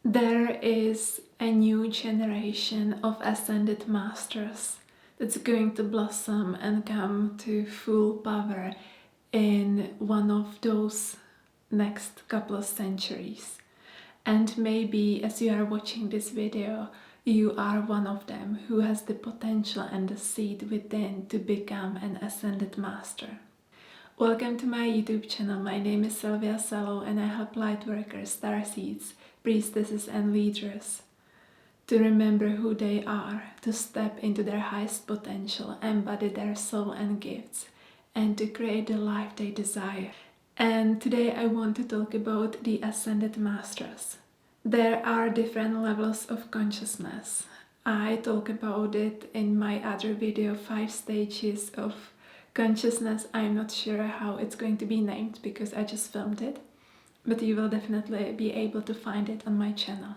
There is a new generation of ascended masters that's going to blossom and come to full power in one of those next couple of centuries. And maybe as you are watching this video, you are one of them who has the potential and the seed within to become an ascended master. Welcome to my YouTube channel. My name is Sylvia Salo and I help lightworkers, starseeds, priestesses and leaders to remember who they are, to step into their highest potential, embody their soul and gifts, and to create the life they desire. And today I want to talk about the ascended masters. There are different levels of consciousness. I talk about it in my other video, 5 stages of consciousness. I'm not sure how it's going to be named because I just filmed it, but you will definitely be able to find it on my channel.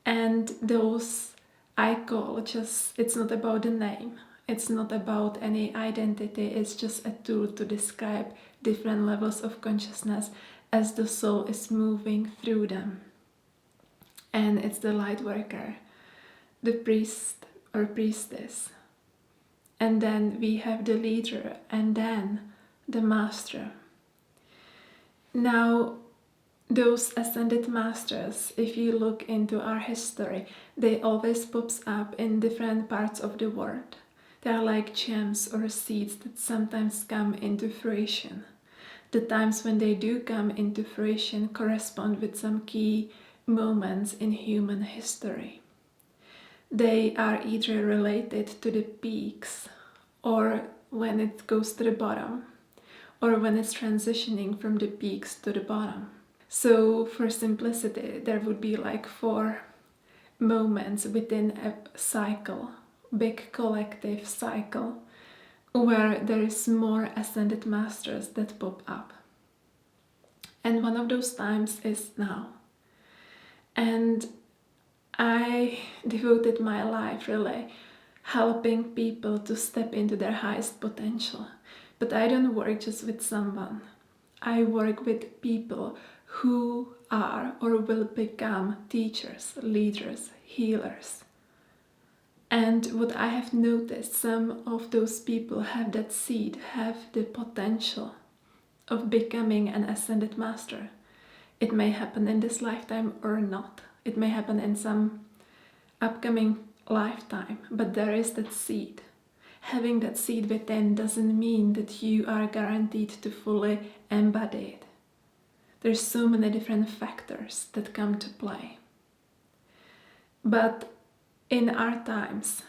And those I call just, it's not about the name, it's not about any identity, it's just a tool to describe different levels of consciousness as the soul is moving through them. And it's the light worker, the priest or priestess, and then we have the leader, and then the master. Now, those ascended masters, if you look into our history, they always pops up in different parts of the world. They are like gems or seeds that sometimes come into fruition. The times when they do come into fruition correspond with some key moments in human history. They are either related to the peaks, or when it goes to the bottom, or when it's transitioning from the peaks to the bottom. So for simplicity, there would be like 4 moments within a cycle, big collective cycle, where there is more ascended masters that pop up. And one of those times is now. And I devoted my life really helping people to step into their highest potential. But I don't work just with someone. I work with people who are or will become teachers, leaders, healers. And what I have noticed, some of those people have that seed, have the potential of becoming an ascended master. It may happen in this lifetime or not. It may happen in some upcoming lifetime, but there is that seed. Having that seed within doesn't mean that you are guaranteed to fully embody it. There's so many different factors that come to play. But in our times,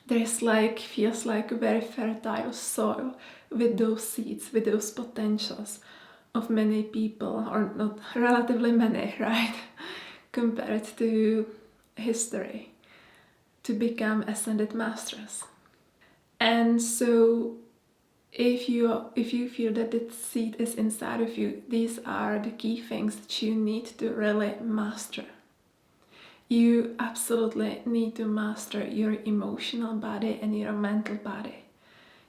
feels like a very fertile soil with those seeds, with those potentials of many people, or not relatively many, right? Compared to history, to become ascended masters. And so if you feel that the seed is inside of you, these are the key things that you need to really master. You absolutely need to master your emotional body and your mental body.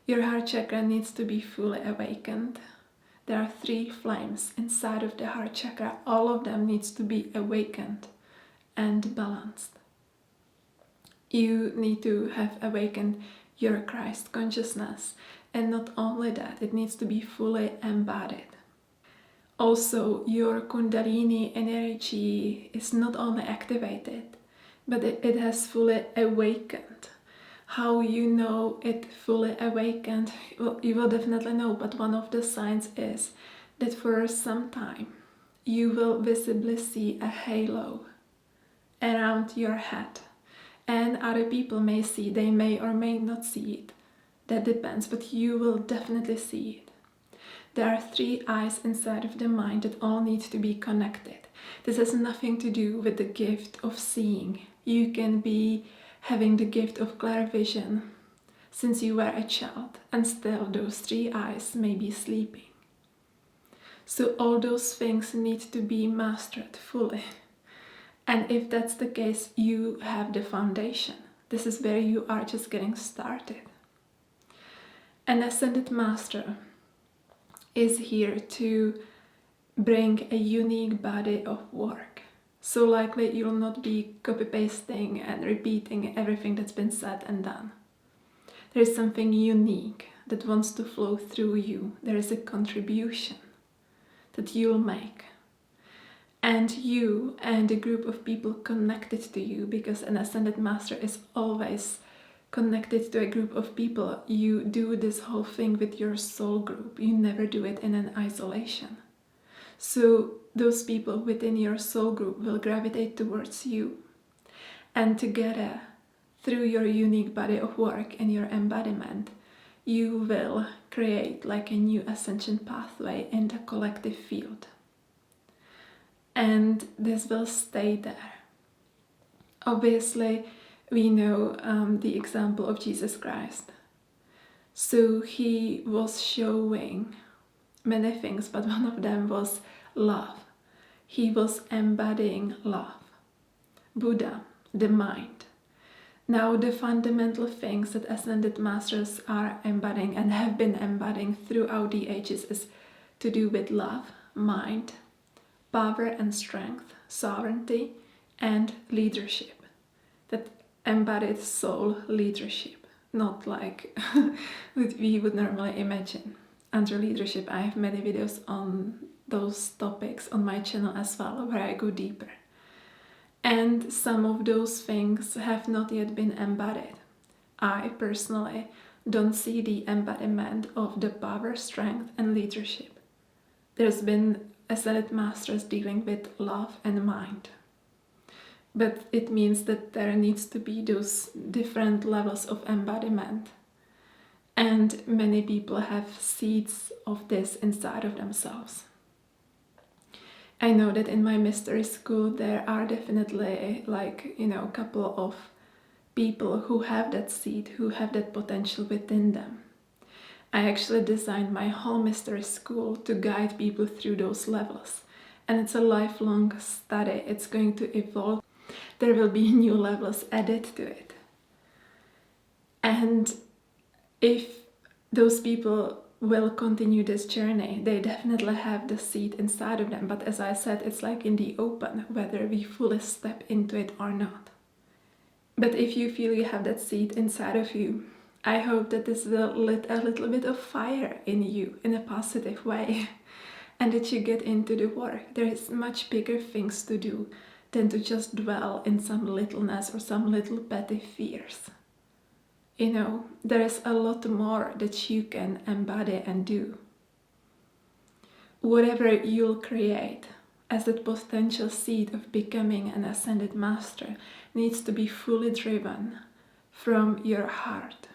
Your heart chakra needs to be fully awakened. There are 3 flames inside of the heart chakra. All of them needs to be awakened and balanced. You need to have awakened your Christ consciousness, and not only that, it needs to be fully embodied. Also, your Kundalini energy is not only activated, but it has fully awakened. How you know it fully awakened? Well, you will definitely know, but one of the signs is that for some time you will visibly see a halo around your head. And other people may see, they may or may not see it. That depends, but you will definitely see it. There are 3 eyes inside of the mind that all need to be connected. This has nothing to do with the gift of seeing. You can be having the gift of clairvision since you were a child, and still those 3 eyes may be sleeping. So all those things need to be mastered fully. And if that's the case, you have the foundation. This is where you are just getting started. An ascended master is here to bring a unique body of work. so likely you'll not be copy-pasting and repeating everything that's been said and done. There is something unique that wants to flow through you. There is a contribution that you'll make. And you and a group of people connected to you, because an Ascended Master is always connected to a group of people. You do this whole thing with your soul group. You never do it in an isolation. So those people within your soul group will gravitate towards you. And together, through your unique body of work and your embodiment, you will create like a new ascension pathway in the collective field. And this will stay there. Obviously, we know the example of Jesus Christ. So he was showing many things, but one of them was love. He was embodying love. Buddha, the mind. Now, the fundamental things that Ascended Masters are embodying and have been embodying throughout the ages is to do with love, mind, power and strength, sovereignty, and leadership. That embodied soul leadership, not like what we would normally imagine. Under leadership, I have many videos on those topics on my channel as well, where I go deeper. And some of those things have not yet been embodied. I personally don't see the embodiment of the power, strength, and leadership. There's been Ascended Masters dealing with love and mind. But it means that there needs to be those different levels of embodiment. And many people have seeds of this inside of themselves. I know that in my mystery school there are definitely a couple of people who have that seed, who have that potential within them. I actually designed my whole mystery school to guide people through those levels. And it's a lifelong study. It's going to evolve. There will be new levels added to it. And if those people will continue this journey, they definitely have the seed inside of them. But as I said, it's like in the open, whether we fully step into it or not. But if you feel you have that seed inside of you, I hope that this will lit a little bit of fire in you in a positive way, and that you get into the work. There is much bigger things to do than to just dwell in some littleness or some little petty fears. There is a lot more that you can embody and do. Whatever you'll create as that potential seed of becoming an Ascended Master needs to be fully driven from your heart.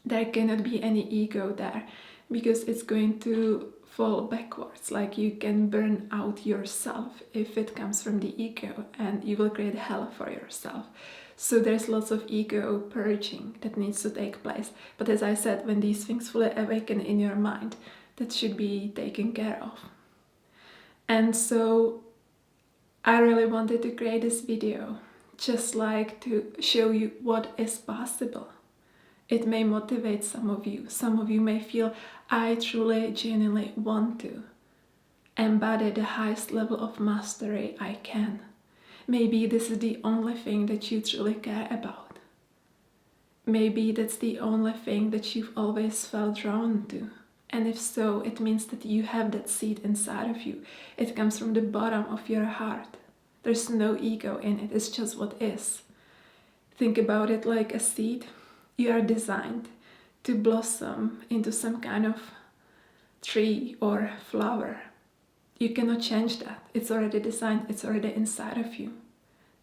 There cannot be any ego there, because it's going to fall backwards. Like, you can burn out yourself if it comes from the ego, and you will create hell for yourself. So there's lots of ego purging that needs to take place. But as I said, when these things fully awaken in your mind, that should be taken care of. And so I really wanted to create this video just like to show you what is possible. It may motivate some of you. Some of you may feel, I truly, genuinely want to embody the highest level of mastery I can. Maybe this is the only thing that you truly care about. Maybe that's the only thing that you've always felt drawn to. And if so, it means that you have that seed inside of you. It comes from the bottom of your heart. There's no ego in it, it's just what is. Think about it like a seed. You are designed to blossom into some kind of tree or flower. You cannot change that. It's already designed, it's already inside of you.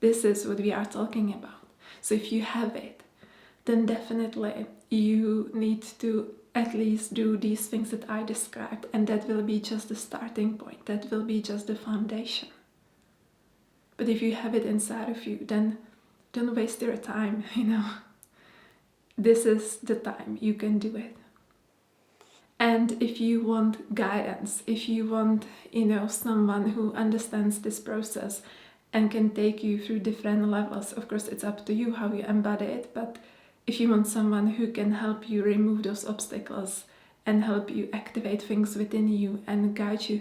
This is what we are talking about. So if you have it, then definitely you need to at least do these things that I described, and that will be just the starting point. That will be just the foundation. But if you have it inside of you, then don't waste your time, This is the time you can do it. And if you want guidance, if you want, someone who understands this process and can take you through different levels, of course it's up to you how you embody it, but if you want someone who can help you remove those obstacles and help you activate things within you and guide you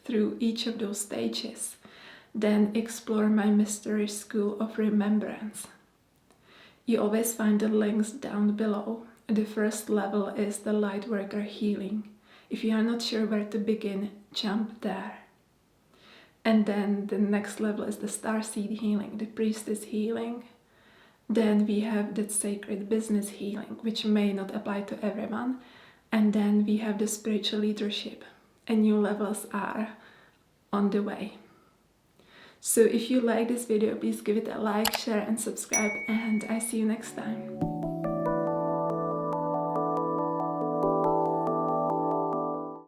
through each of those stages, then explore my mystery school of remembrance. You always find the links down below. The first level is the Lightworker healing. If you are not sure where to begin, jump there. And then the next level is the starseed healing, the priestess healing. Then we have the sacred business healing, which may not apply to everyone. And then we have the spiritual leadership, and new levels are on the way. So if you like this video, please give it a like, share and subscribe, and I see you next time.